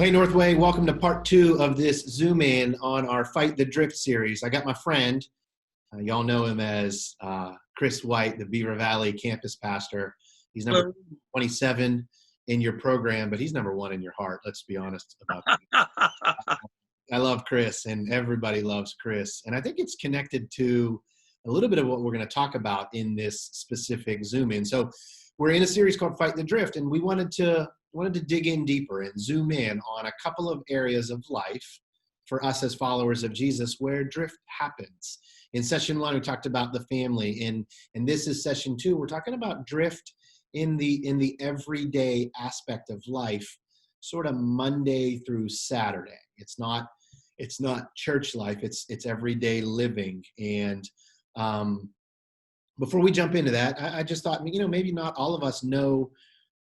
Well, hey, Northway, welcome to part 2 of this Zoom in on our Fight the Drift series. I got my friend, y'all know him as Chris White, the Beaver Valley campus pastor. He's number 27 in your program, but he's number 1 in your heart. Let's be honest about that. I love Chris, and everybody loves Chris. And I think it's connected to a little bit of what we're going to talk about in this specific Zoom in. So we're in a series called Fight the Drift, and we wanted to dig in deeper and zoom in on a couple of areas of life for us as followers of Jesus where drift happens. In session 1, we talked about the family, and this is session 2. We're talking about drift in the everyday aspect of life, sort of Monday through Saturday. It's not church life. It's everyday living. And before we jump into that, I just thought, maybe not all of us know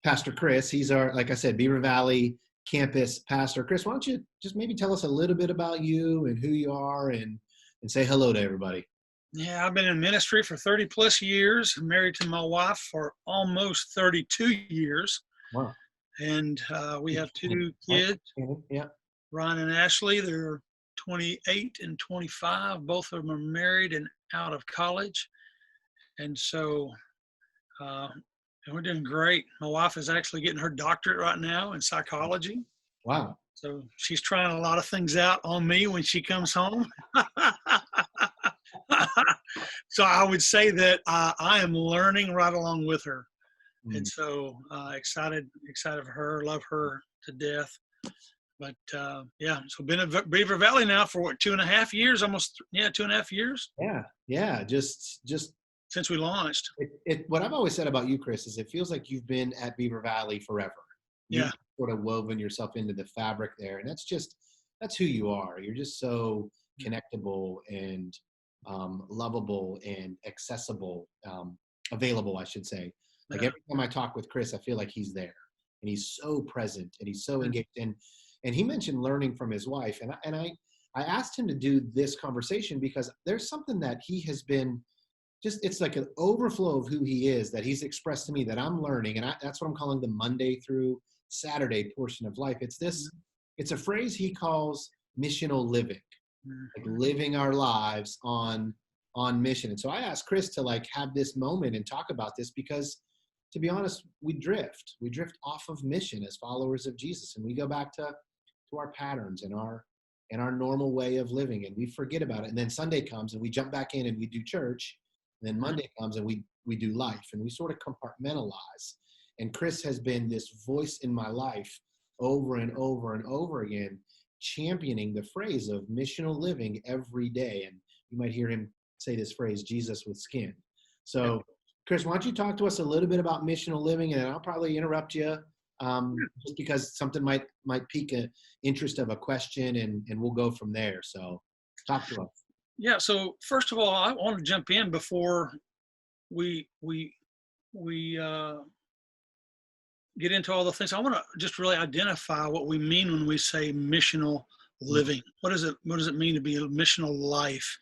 Pastor Chris. He's our, like I said, Beaver Valley campus pastor. Chris, why don't you just maybe tell us a little bit about you and who you are and say hello to everybody. Yeah, I've been in ministry for 30 plus years. I'm married to my wife for almost 32 years. Wow. And we have 2 kids, yeah. Ryan and Ashley. They're 28 and 25. Both of them are married and out of college. And so we're doing great. My wife is actually getting her doctorate right now in psychology. Wow. So she's trying a lot of things out on me when she comes home. So I would say that I am learning right along with her. And so excited for her, love her to death. But so been in Beaver Valley now for 2.5 years, almost 2.5 years. Yeah. Just since we launched. What I've always said about you, Chris, is it feels like you've been at Beaver Valley forever. You've sort of woven yourself into the fabric there. And that's who you are. You're just so connectable and lovable and accessible, available, I should say. Like every time I talk with Chris, I feel like he's there and he's so present and he's so engaged. And he mentioned learning from his wife. And I asked him to do this conversation because there's something that he has been it's like an overflow of who he is that he's expressed to me that I'm learning. And that's what I'm calling the Monday through Saturday portion of life. It's a phrase he calls missional living, like living our lives on mission. And so I asked Chris to have this moment and talk about this because, to be honest, we drift off of mission as followers of Jesus. And we go back to our patterns and our normal way of living, and we forget about it. And then Sunday comes and we jump back in and we do church. And then Monday comes and we do life, and we sort of compartmentalize. And Chris has been this voice in my life over and over and over again, championing the phrase of missional living every day. And you might hear him say this phrase, Jesus with skin. So Chris, why don't you talk to us a little bit about missional living, and I'll probably interrupt you just because something might pique an interest of a question, and we'll go from there. So talk to us. Yeah. So first of all, I want to jump in before we get into all the things. I want to just really identify what we mean when we say missional living. What does it mean to be a missional life?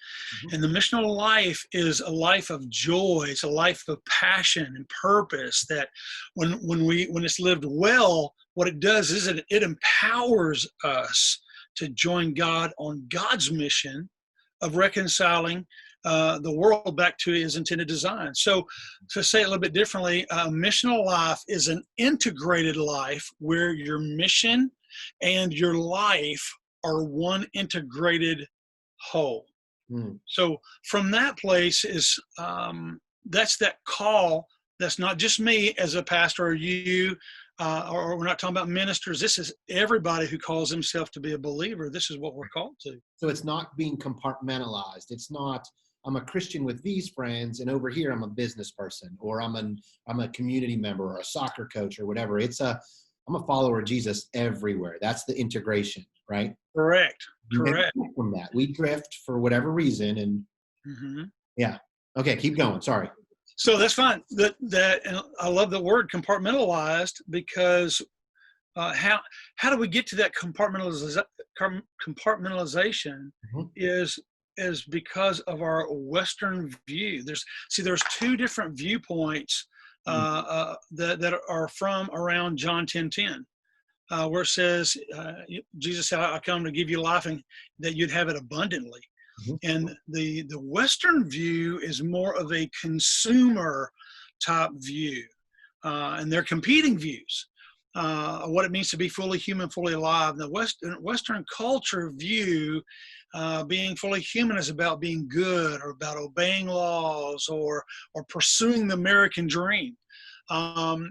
And the missional life is a life of joy. It's a life of passion and purpose that when it's lived well, what it does is it empowers us to join God on God's mission of reconciling the world back to his intended design. So to say it a little bit differently, missional life is an integrated life where your mission and your life are one integrated whole. So from that place is that's that call. That's not just me as a pastor or you, or we're not talking about ministers. This is everybody who calls himself to be a believer. This is what we're called to. So it's not being compartmentalized. It's not, I'm a Christian with these friends, and over here I'm a business person, or I'm a community member or a soccer coach or whatever. I'm a follower of Jesus everywhere. That's the integration, right? Correct. From that, we drift for whatever reason, and yeah. Okay, keep going. Sorry. So that's fine. And I love the word compartmentalized because how do we get to that compartmentalization is because of our Western view. There's 2 different viewpoints that are from around John 10:10. where it says, Jesus said, I come to give you life and that you'd have it abundantly. Mhm. And the Western view is more of a consumer type view, and they're competing views. What it means to be fully human, fully alive. The Western culture view, being fully human is about being good or about obeying laws or pursuing the American dream.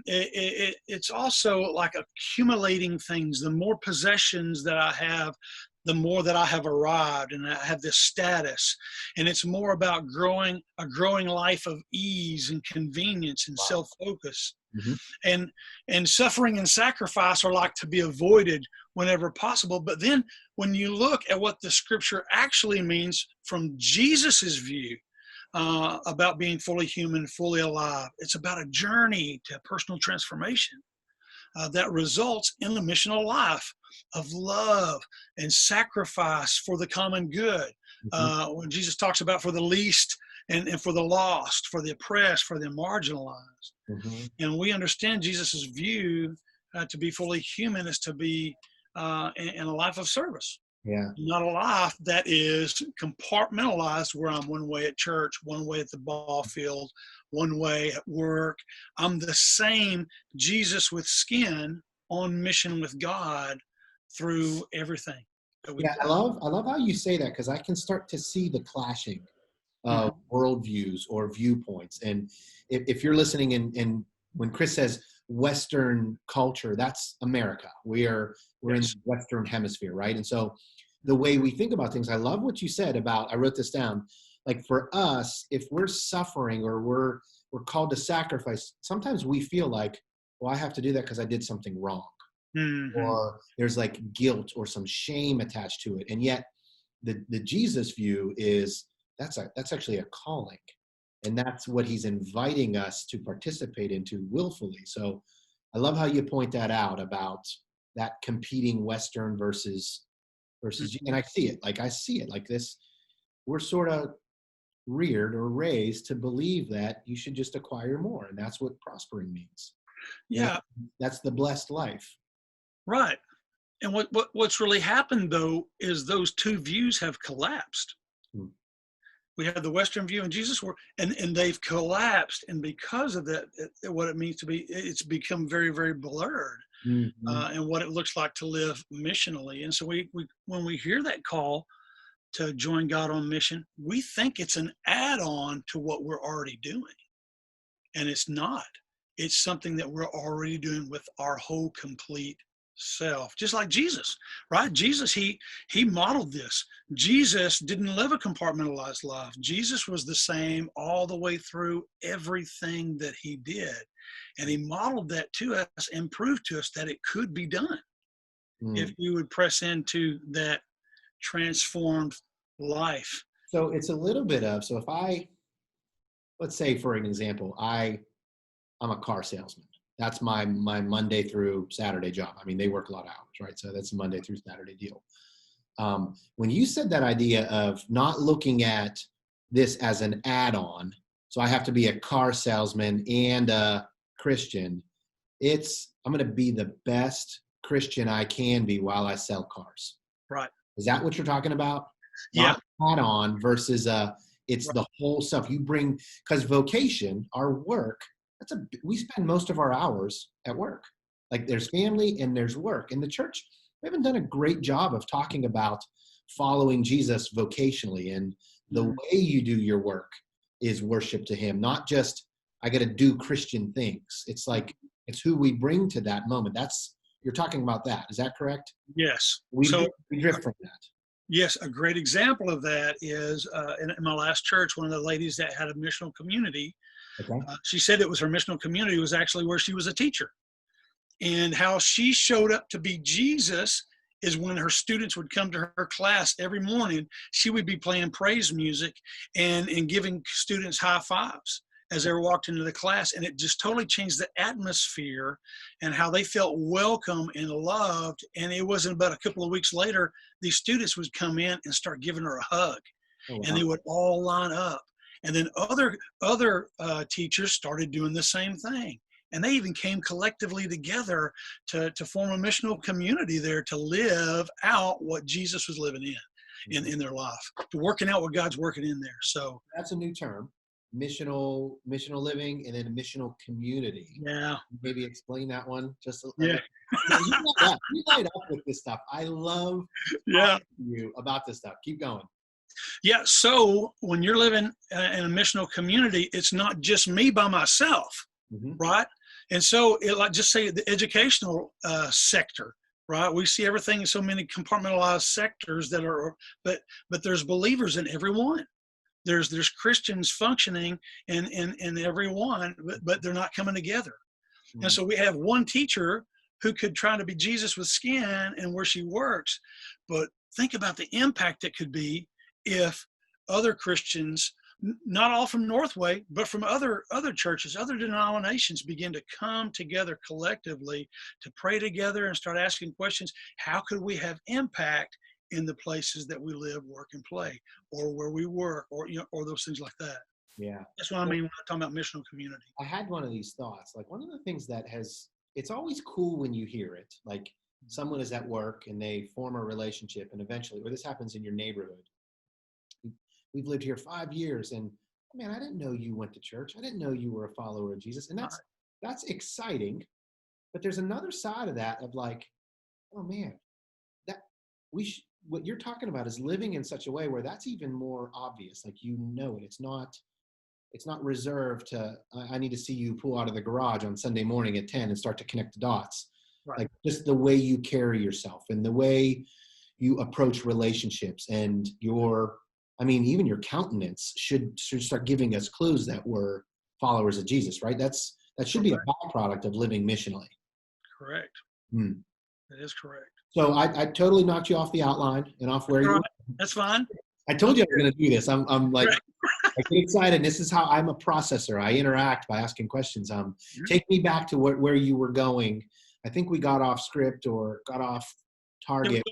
It's also like accumulating things. The more possessions that I have, the more that I have arrived and I have this status. And it's more about a growing life of ease and convenience and Wow. self-focus. Mhm. And suffering and sacrifice are like to be avoided whenever possible. But then when you look at what the scripture actually means from Jesus's view, about being fully human, fully alive, it's about a journey to personal transformation that results in the missional life of love and sacrifice for the common good. Mhm. When Jesus talks about for the least and for the lost, for the oppressed, for the marginalized. Mhm. And we understand Jesus's view to be fully human is to be in a life of service, Yeah. not a life that is compartmentalized where I'm one way at church, one way at the ball field, one way at work. I'm the same Jesus with skin on mission with God through everything that we Yeah, do. I love how you say that because I can start to see the clashing of Mhm. worldviews or viewpoints. And if you're listening and when Chris says Western culture, that's America. We're in the Yes. Western hemisphere, right? And so the way we think about things, I love what you said about, I wrote this down, like for us, if we're suffering or we're called to sacrifice, sometimes we feel like, well, I have to do that because I did something wrong. Hmm. Or there's like guilt or some shame attached to it. And yet the Jesus view is that's actually a calling. And that's what he's inviting us to participate into willfully. So I love how you point that out about that competing Western versus, and I see it like this. We're sort of reared or raised to believe that you should just acquire more. And that's what prospering means. And Yeah, that's the blessed life. right. And what's really happened though is those two views have collapsed. Hmm. We have the Western view and Jesus were, and they've collapsed. And because of that, what it means to be, it's become very, very blurred, Mhm. and what it looks like to live missionally. And so when we hear that call to join God on mission, we think it's an add-on to what we're already doing. And it's not. It's something that we're already doing with our whole complete self, just like Jesus, right? Jesus, he modeled this. Jesus didn't live a compartmentalized life. Jesus was the same all the way through everything that he did. And he modeled that to us and proved to us that it could be done if Mm. you would press into that transformed life. So it's a little bit of, so if let's say for an example, I'm a car salesman. That's my Monday through Saturday job. I mean, they work a lot of hours, right? So that's a Monday through Saturday deal. When you said that idea of not looking at this as an add-on, so I have to be a car salesman and a Christian, I'm going to be the best Christian I can be while I sell cars. Right. Is that what you're talking about? Yeah. Not add-on versus it's Right. the whole stuff you bring, because vocation, our work, we spend most of our hours at work. Like there's family and there's work. In the church, we haven't done a great job of talking about following Jesus vocationally, and the Mhm. way you do your work is worship to him, not just I got to do Christian things. It's like it's who we bring to that moment. You're talking about that. Is that correct? Yes. We So we drift from that. yes, a great example of that is in my last church, one of the ladies that had a missional community, Okay. she said it was her missional community was actually where she was a teacher. And how she showed up to be Jesus is when her students would come to her class every morning, she would be playing praise music and giving students high fives as they were walked into the class. And it just totally changed the atmosphere and how they felt welcome and loved. And it wasn't about a couple of weeks later, these students would come in and start giving her a hug, Oh, and wow. they would all line up. And then other teachers started doing the same thing. And they even came collectively together to form a missional community there to live out what Jesus was living in their life, to working out what God's working in there. So that's a new term, missional living, and then missional community. Yeah. Maybe explain that one just a Yeah. little. You light up with this stuff. I love talking to you about this stuff. Keep going. Yeah. So when you're living in a missional community, it's not just me by myself, right? And so like just say the educational sector, right? We see everything in so many compartmentalized sectors that are, but there's believers in every one. There's Christians functioning in every one, but they're not coming together. And so we have one teacher who could try to be Jesus with skin and where she works, but think about the impact it could be if other Christians, not all from Northway, but from other churches, other denominations, begin to come together collectively to pray together and start asking questions. How could we have impact in the places that we live, work, and play, or where we work, or or those things like that? Yeah, that's what I mean when I'm talking about missional community. I had one of these thoughts. Like, one of the things that it's always cool when you hear it. Like, someone is at work and they form a relationship, and eventually, or this happens in your neighborhood. We've lived here 5 years, and man, I didn't know you went to church. I didn't know you were a follower of Jesus. And that's exciting. But there's another side of that of like, oh man, that what you're talking about is living in such a way where that's even more obvious. Like, it. It's not reserved to, I need to see you pull out of the garage on Sunday morning at 10 and start to connect the dots. Right. Like, just the way you carry yourself and the way you approach relationships and even your countenance should start giving us clues that we're followers of Jesus, right? That should be a byproduct of living missionally. Correct. That is correct. So I totally knocked you off the outline and off where you were. That's fine. I told you I was going to do this. I'm like, I get excited. And this is how I'm a processor. I interact by asking questions. Take me back to where you were going. I think we got off script or got off target.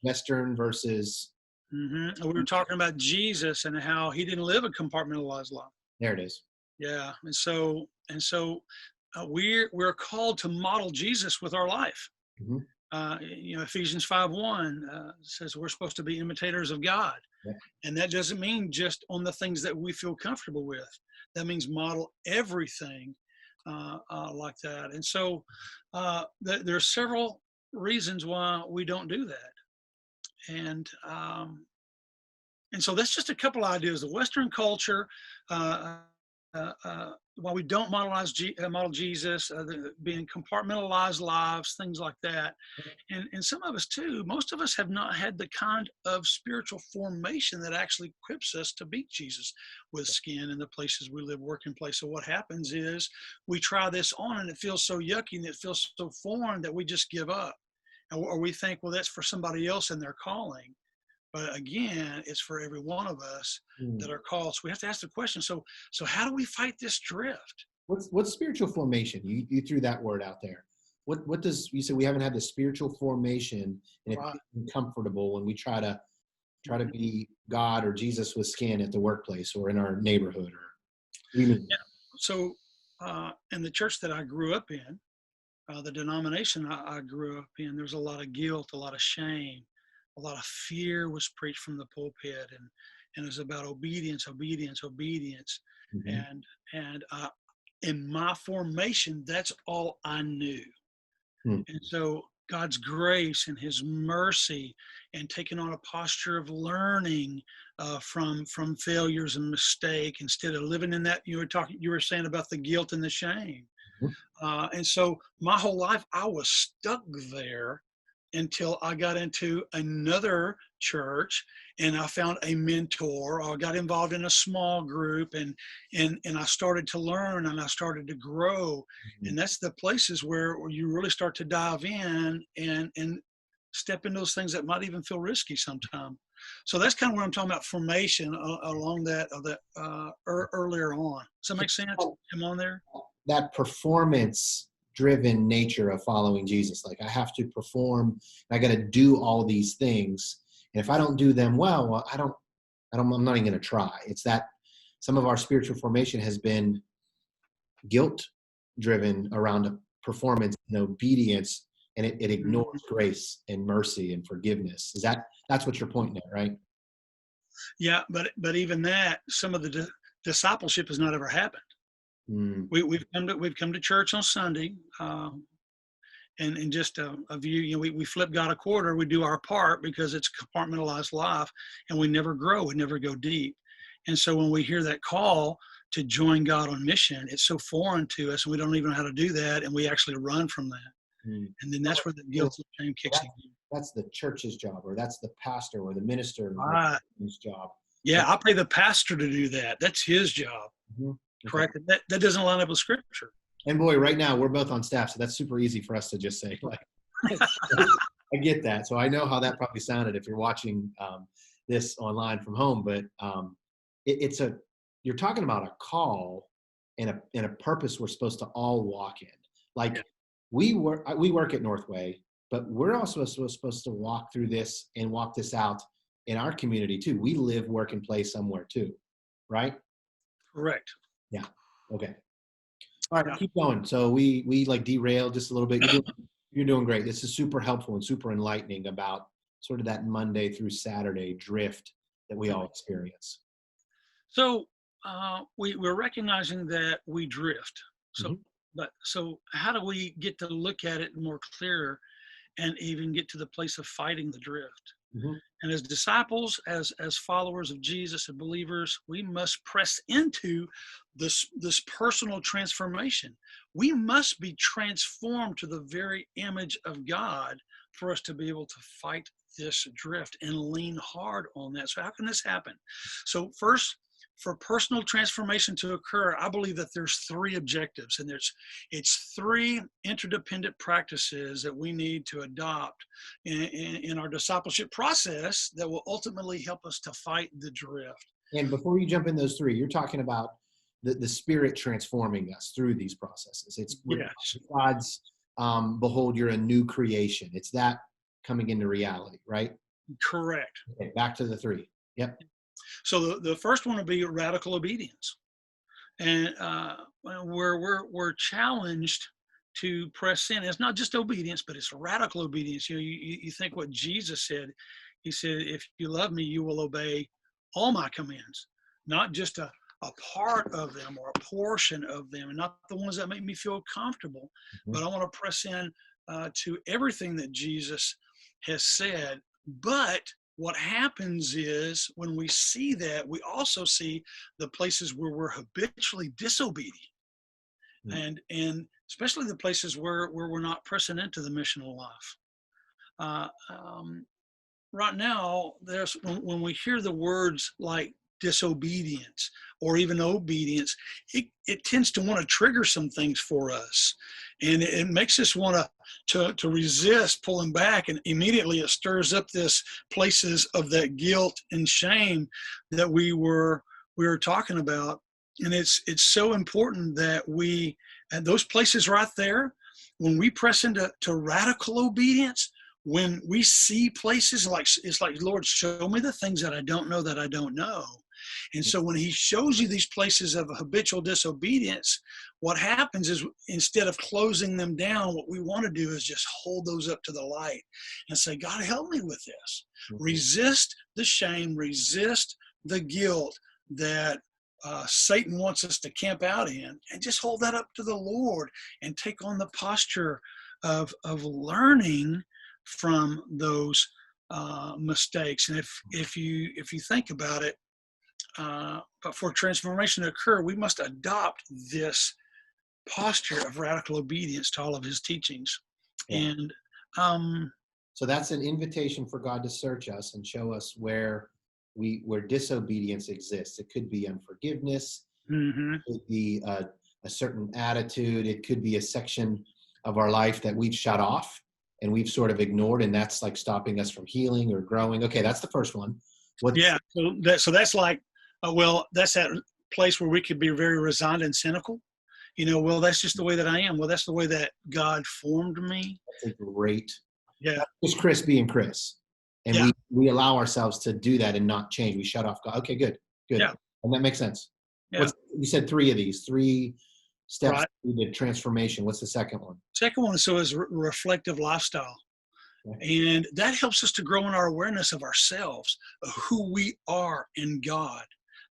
Western versus. We were talking about Jesus and how he didn't live a compartmentalized life. There it is. Yeah, and so we're called to model Jesus with our life. Ephesians 5:1 says we're supposed to be imitators of God. Yeah. And that doesn't mean just on the things that we feel comfortable with. That means model everything like that. And so there are several reasons why we don't do that. And so that's just a couple ideas. The Western culture, while we don't model Jesus, being compartmentalized lives, things like that. And some of us too, most of us have not had the kind of spiritual formation that actually equips us to beat Jesus with skin in the places we live, work, and play. So what happens is we try this on and it feels so yucky and it feels so foreign that we just give up. Or we think, well, that's for somebody else and their calling. But again, it's for every one of us that are called. So we have to ask the question. So how do we fight this drift? What's spiritual formation? You threw that word out there. What does, you said we haven't had the spiritual formation and it's comfortable when we try to be God or Jesus with skin at the workplace or in our neighborhood or. So in the church that I grew up in, the denomination I grew up in, there's a lot of guilt, a lot of shame. A lot of fear was preached from the pulpit, and it was about obedience. And in my formation, that's all I knew. And so God's grace and his mercy and taking on a posture of learning from failures and mistake instead of living in that, you were saying about the guilt and the shame. And so my whole life I was stuck there until I got into another church and I found a mentor, or I got involved in a small group and I started to learn and I started to grow. And that's the places where you really start to dive in and step into those things that might even feel risky sometimes. So that's kind of what I'm talking about, formation along that earlier on. Does that make sense? Come on there. That performance driven nature of following Jesus. Like, I have to perform, I got to do all these things. And if I don't do them well, I'm not even going to try. It's that some of our spiritual formation has been guilt driven around a performance and obedience, and it ignores grace and mercy and forgiveness. That's what you're pointing at, right? Yeah, but even that, some of the discipleship has not ever happened. We've come to church on Sunday, and just a view. We flip God a quarter. We do our part because it's compartmentalized life, and we never grow. We never go deep. And so when we hear that call to join God on mission, it's so foreign to us, and we don't even know how to do that, and we actually run from that. And then that's where the guilt and shame kicks in. That's the church's job, or that's the pastor or the minister's job. Yeah, I'll pay the pastor to do that. That's his job. Correct. That doesn't line up with Scripture. And boy, right now we're both on staff, so that's super easy for us to just say, like, I get that. So I know how that probably sounded if you're watching this online from home, but you're talking about a call and a purpose we're supposed to all walk in. Like we work at Northway, but we're also supposed to walk through this and walk this out in our community too. We live, work, and play somewhere too, right? Correct. Yeah. Okay. All right, keep going. So we like derailed just a little bit. You're doing great. This is super helpful and super enlightening about sort of that Monday through Saturday drift that we all experience. So we're recognizing that we drift. So, so how do we get to look at it more clearer and even get to the place of fighting the drift? And as disciples, as followers of Jesus and believers, we must press into this personal transformation. We must be transformed to the very image of God for us to be able to fight this drift and lean hard on that. So how can this happen? So first, for personal transformation to occur, I believe that there's three objectives, and it's three interdependent practices that we need to adopt in our discipleship process that will ultimately help us to fight the drift. And before you jump in those three, you're talking about the Spirit transforming us through these processes. It's God's, behold, you're a new creation. It's that coming into reality, right? Correct. Okay, back to the three. Yep. So the first one would be radical obedience, and we're challenged to press in. It's not just obedience, but it's radical obedience. You think what Jesus said. He said, "If you love me, you will obey all my commands, not just a part of them or a portion of them, and not the ones that make me feel comfortable, but I want to press in to everything that Jesus has said." But what happens is when we see that, we also see the places where we're habitually disobedient, and especially the places where we're not pressing into the missional life. Right now, when we hear the words like disobedience or even obedience, it tends to want to trigger some things for us, and it makes us want to resist pulling back, and immediately it stirs up this places of that guilt and shame that we were talking about. And it's so important that we, at those places right there, when we press into radical obedience, when we see places it's like, Lord, show me the things that I don't know. And so when he shows you these places of habitual disobedience, what happens is instead of closing them down, what we want to do is just hold those up to the light and say, God, help me with this. Resist the shame, resist the guilt that Satan wants us to camp out in, and just hold that up to the Lord and take on the posture of learning from those mistakes. And if you think about it, but for transformation to occur, we must adopt this posture of radical obedience to all of his teachings. And so that's an invitation for God to search us and show us where disobedience exists. It could be unforgiveness. It could be a certain attitude. It could be a section of our life that we've shut off and we've sort of ignored, and that's like stopping us from healing or growing. Okay, that's the first one. So that's like, that's that place where we could be very resigned and cynical. Well, that's just the way that I am. Well, that's the way that God formed me. That's a great. Yeah. That's just Chris being Chris. And we allow ourselves to do that and not change. We shut off God. Okay, good. Yeah. And that makes sense. Yeah. You said three of these, three steps Right. to transformation. What's the second one? Second one is reflective lifestyle. Okay. And that helps us to grow in our awareness of ourselves, of who we are in God.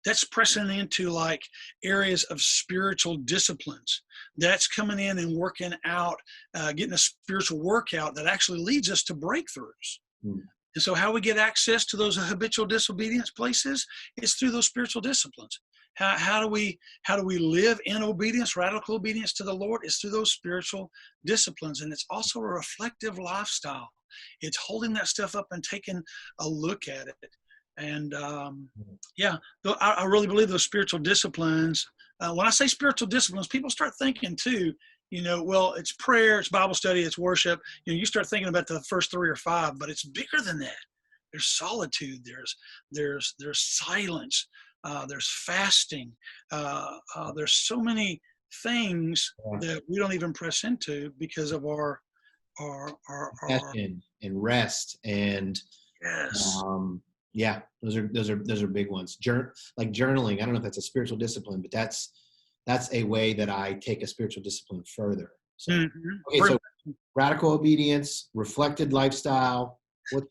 That's pressing into like areas of spiritual disciplines. That's coming in and working out, getting a spiritual workout that actually leads us to breakthroughs. Hmm. And so how we get access to those habitual disobedience places is through those spiritual disciplines. How do we live in obedience, radical obedience to the Lord? Is through those spiritual disciplines. And it's also a reflective lifestyle. It's holding that stuff up and taking a look at it. And yeah, I really believe those spiritual disciplines. When I say spiritual disciplines, people start thinking too, well, it's prayer, it's Bible study, it's worship. You start thinking about the first 3 or 5, but it's bigger than that. There's solitude, there's silence, there's fasting. There's so many things that we don't even press into because of our Passion and rest and yes. yeah, those are big ones. Like journaling. I don't know if that's a spiritual discipline, but that's a way that I take a spiritual discipline further. So okay, so radical obedience, reflected lifestyle.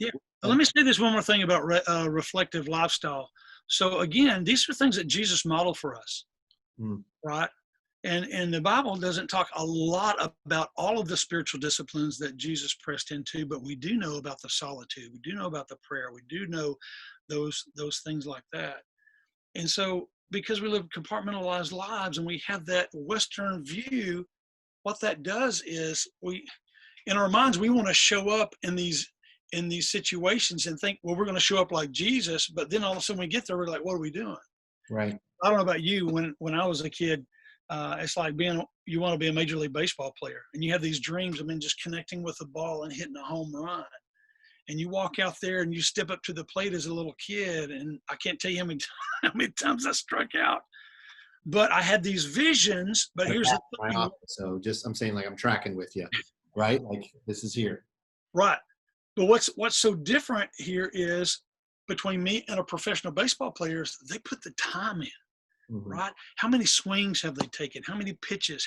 Yeah. Let me say this one more thing about reflective lifestyle. So again, these are things that Jesus modeled for us, right? And the Bible doesn't talk a lot about all of the spiritual disciplines that Jesus pressed into, but we do know about the solitude. We do know about the prayer. We do know those things like that. And so because we live compartmentalized lives and we have that Western view, what that does is in our minds, we want to show up in these situations and think, well, we're going to show up like Jesus. But then all of a sudden we get there, we're like, what are we doing? Right. I don't know about you. When I was a kid, it's like you want to be a Major League Baseball player and you have these dreams of just connecting with the ball and hitting a home run. And you walk out there and you step up to the plate as a little kid. And I can't tell you how many times I struck out. But I had these visions. But here's the thing. So I'm saying, like, I'm tracking with you, right? Like, this is here. Right. But what's so different here is between me and a professional baseball player is they put the time in. Right? How many swings have they taken? How many pitches?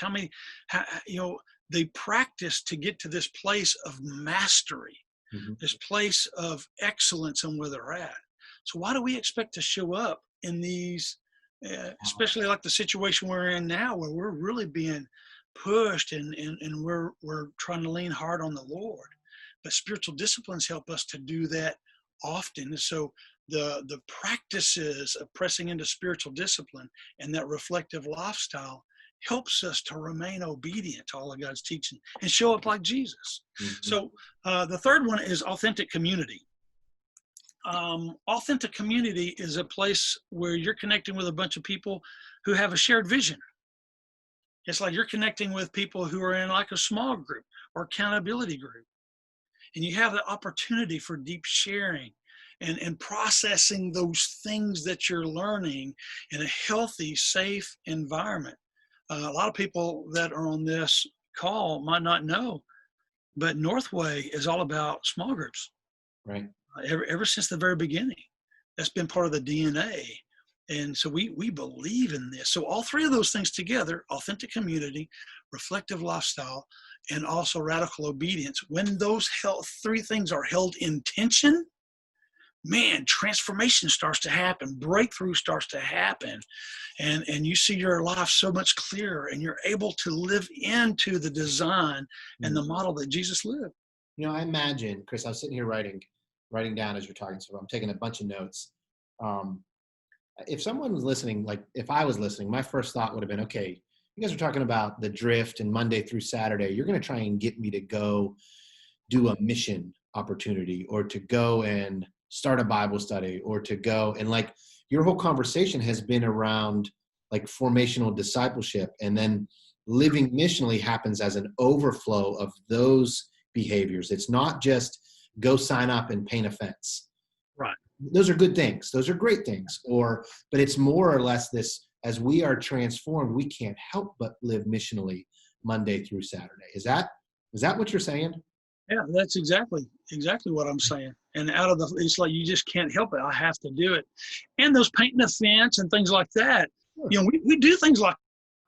They practice to get to this place of mastery, this place of excellence in where they're at. So why do we expect to show up in these, especially like the situation we're in now, where we're really being pushed and we're trying to lean hard on the Lord? But spiritual disciplines help us to do that often. So the practices of pressing into spiritual discipline and that reflective lifestyle helps us to remain obedient to all of God's teaching and show up like Jesus. So the third one is authentic community. Authentic community is a place where you're connecting with a bunch of people who have a shared vision. It's like you're connecting with people who are in like a small group or accountability group. And you have the opportunity for deep sharing and processing those things that you're learning in a healthy, safe environment. A lot of people that are on this call might not know, but Northway is all about small groups. Right. Ever since the very beginning, that's been part of the DNA. And so we believe in this. So all 3 of those things together, authentic community, reflective lifestyle, and also radical obedience, when those 3 things are held in tension, man, transformation starts to happen, breakthrough starts to happen, and you see your life so much clearer, and you're able to live into the design and the model that Jesus lived. I imagine, Chris, I was sitting here writing down as you're talking, so I'm taking a bunch of notes. If someone was listening, like if I was listening, my first thought would have been, okay, you guys are talking about the drift and Monday through Saturday. You're going to try and get me to go do a mission opportunity or to go and start a Bible study or to go and like your whole conversation has been around like formational discipleship, and then living missionally happens as an overflow of those behaviors. It's not just go sign up and paint a fence. Right. Those are good things. Those are great things. But it's more or less this, as we are transformed, we can't help but live missionally Monday through Saturday. Is that what you're saying? Yeah, that's exactly what I'm saying. And it's like, you just can't help it. I have to do it. And those painting a fence and things like that, we do things like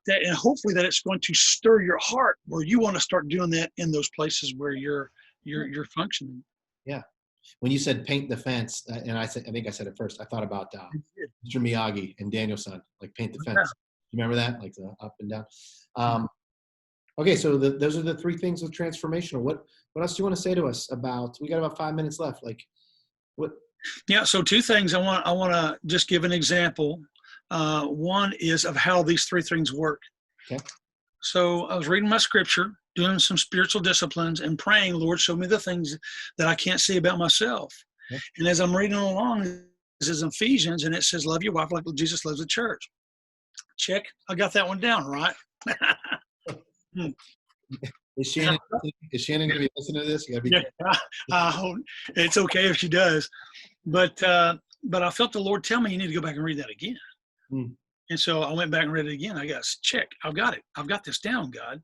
that, and hopefully that it's going to stir your heart where you want to start doing that in those places where you're functioning. Yeah. When you said paint the fence, and I think I said it first, I thought about Mr. Miyagi and Daniel-san, like paint the fence. Yeah. You remember that? Like the up and down. Okay, so those are the three things of transformational. What else do you want to say to us about? We got about 5 minutes left. Like, what? Yeah. So two things I want to just give an example. One is of how these three things work. Okay. So I was reading my scripture, doing some spiritual disciplines, and praying, Lord, show me the things that I can't see about myself. Okay. And as I'm reading along, this is Ephesians, and it says, love your wife like Jesus loves the church. Check. I got that one down, right? Is Shannon going to be listening to this? You gotta be it's okay if she does. But I felt the Lord tell me you need to go back and read that again. And so I went back and read it again. I got, check. I've got it. I've got this down, God.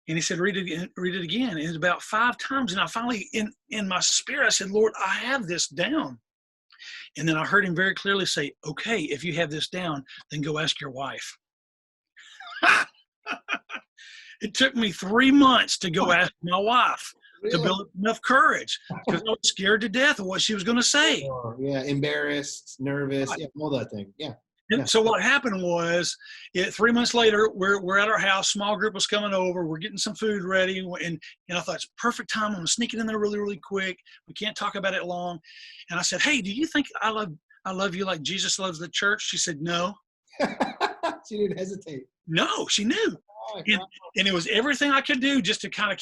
And he said, read it again. And it was about 5 times. And I finally, in my spirit, I said, Lord, I have this down. And then I heard him very clearly say, okay, if you have this down, then go ask your wife. It took me 3 months to go ask my wife to build enough courage because I was scared to death of what she was going to say. Yeah, embarrassed, nervous, yeah, all that thing. Yeah. And so what happened was, 3 months later, we're at our house. Small group was coming over. We're getting some food ready, and I thought it's perfect time. I'm sneaking in there really, really quick. We can't talk about it long. And I said, "Hey, do you think I love you like Jesus loves the church?" She said, "No." She didn't hesitate. No, she knew. And it was everything I could do just to kind of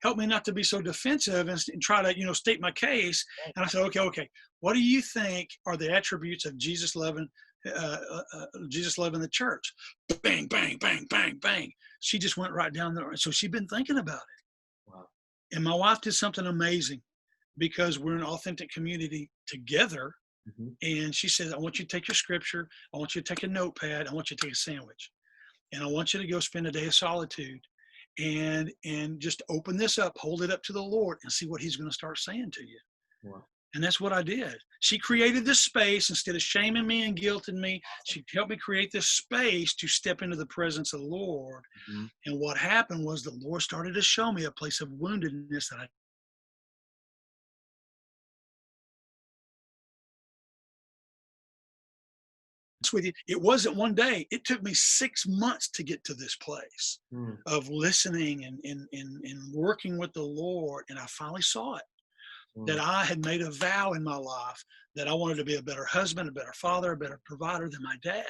help me not to be so defensive and try to, state my case. And I said, okay, what do you think are the attributes of Jesus loving the church? Bang, bang, bang, bang, bang. She just went right down there. So she'd been thinking about it. Wow. And my wife did something amazing because we're an authentic community together. Mm-hmm. And she said, I want you to take your scripture. I want you to take a notepad. I want you to take a sandwich. And I want you to go spend a day of solitude and just open this up, hold it up to the Lord and see what he's going to start saying to you. Wow. And that's what I did. She created this space instead of shaming me and guilting me. She helped me create this space to step into the presence of the Lord. Mm-hmm. And what happened was the Lord started to show me a place of woundedness that I with you. It wasn't one day. It took me 6 months to get to this place of listening and working with the Lord. And I finally saw it, that I had made a vow in my life that I wanted to be a better husband, a better father, a better provider than my dad.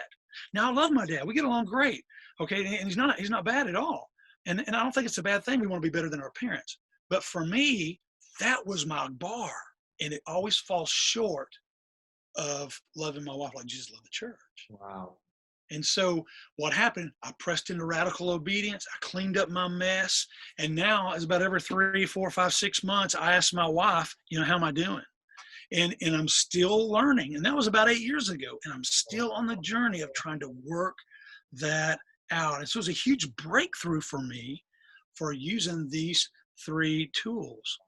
Now I love my dad. We get along great. Okay. And he's not bad at all. And I don't think it's a bad thing. We want to be better than our parents. But for me, that was my bar. And it always falls short of loving my wife like Jesus loved the church. Wow. And so what happened, I pressed into radical obedience. I cleaned up my mess. And now it's about every 3, 4, 5, 6 months, I ask my wife, how am I doing? And I'm still learning. And that was about 8 years ago. And I'm still on the journey of trying to work that out. And so it was a huge breakthrough for me for using these 3 tools.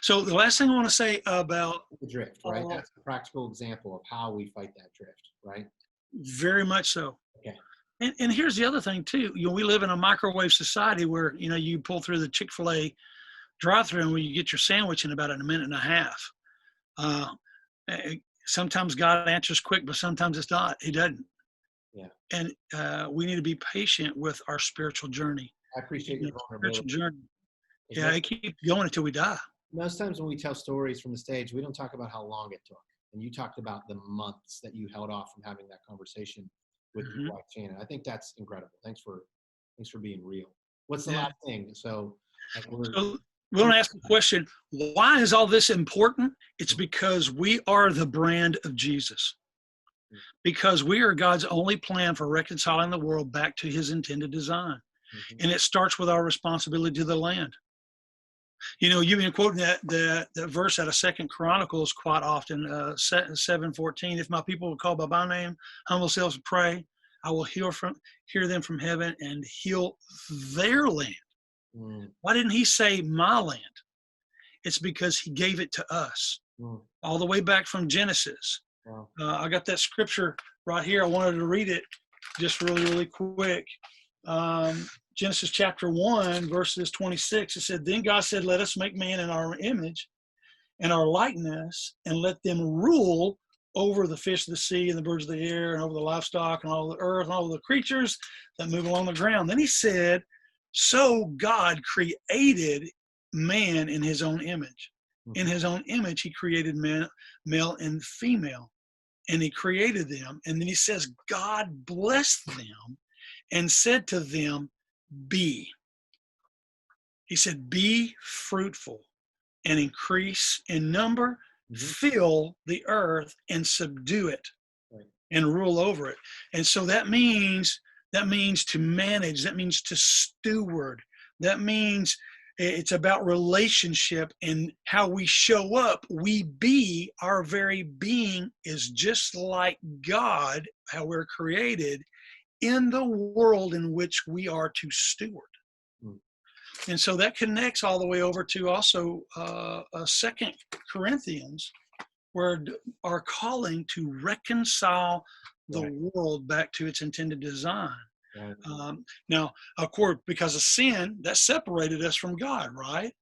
So the last thing I want to say about the drift, right? That's a practical example of how we fight that drift, right? Very much so. Okay. And here's the other thing too. We live in a microwave society where you pull through the Chick-fil-A drive-thru and you get your sandwich in about a minute and a half. Sometimes God answers quick, but sometimes it's not. He doesn't. Yeah. And we need to be patient with our spiritual journey. I appreciate your vulnerability. Spiritual journey. Yeah, it keeps going until we die. Most times when we tell stories from the stage, we don't talk about how long it took. And you talked about the months that you held off from having that conversation with your wife, Shannon. I think that's incredible. Thanks for being real. What's the last thing? So we're going to ask the question, why is all this important? It's because we are the brand of Jesus. Because we are God's only plan for reconciling the world back to his intended design. Mm-hmm. And it starts with our responsibility to the land. You've been quoting that verse out of 2 Chronicles quite often, 7:14. If my people will call by my name, humble themselves and pray, I will hear them from heaven and heal their land. Why didn't he say my land? It's because he gave it to us all the way back from Genesis. Wow. I got that scripture right here. I wanted to read it just really, really quick. Genesis chapter 1, verses 26, it said, then God said, let us make man in our image and our likeness, and let them rule over the fish of the sea and the birds of the air and over the livestock and all the earth and all the creatures that move along the ground. Then he said, so God created man in his own image. In his own image, he created man, male and female, and he created them. And then he says, God blessed them and said to them, be. He said, be fruitful and increase in number, fill the earth and subdue it, and rule over it. And so that means to manage, that means to steward, that means it's about relationship and how we show up. Our very being is just like God, how we're created in the world in which we are to steward. And so that connects all the way over to also 2 Corinthians, where our calling to reconcile the world back to its intended design. Now, of course, because of sin, that separated us from God, right?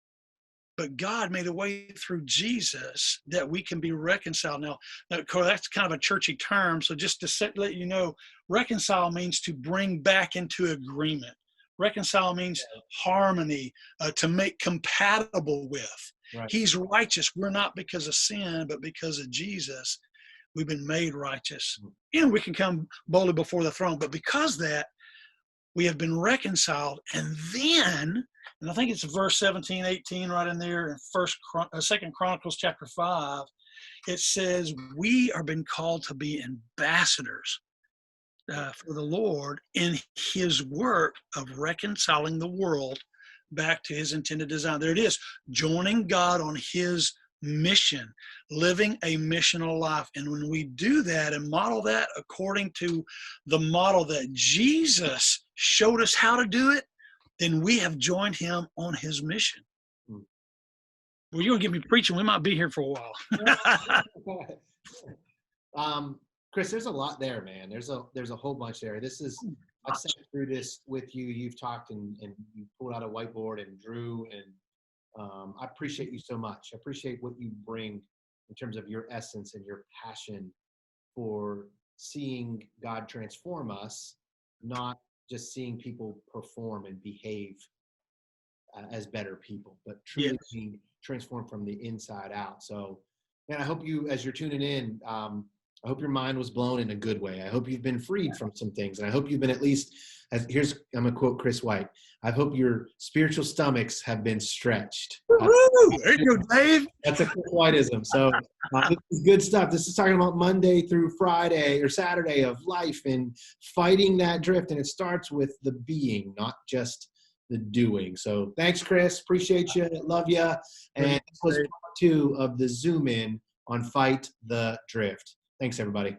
But God made a way through Jesus that we can be reconciled. Now, that's kind of a churchy term. So just to let you know, reconcile means to bring back into agreement. Reconcile means harmony, to make compatible with. Right. He's righteous. We're not because of sin, but because of Jesus. We've been made righteous. And we can come boldly before the throne. But because that, we have been reconciled. And then, and I think it's verse 17, 18 right in there in 2 Chronicles chapter 5, it says, we are been called to be ambassadors for the Lord in his work of reconciling the world back to his intended design. There it is, joining God on his mission, living a missional life. And when we do that and model that according to the model that Jesus showed us how to do it, then we have joined him on his mission. Well, you're going to get me preaching. We might be here for a while. Chris, there's a lot there, man. There's a whole bunch there. I've sat through this with you. You've talked and you pulled out a whiteboard and drew, and I appreciate you so much. I appreciate what you bring in terms of your essence and your passion for seeing God transform us, not just seeing people perform and behave as better people, but truly being transformed from the inside out. So, man, I hope you, as you're tuning in, I hope your mind was blown in a good way. I hope you've been freed from some things. And I hope you've been at least, I'm going to quote Chris White, I hope your spiritual stomachs have been stretched. There you go, Dave. That's a Chris Whiteism. So this is good stuff. This is talking about Monday through Friday or Saturday of life and fighting that drift. And it starts with the being, not just the doing. So thanks, Chris. Appreciate you. Love you. And this was part 2 of the Zoom in on Fight the Drift. Thanks, everybody.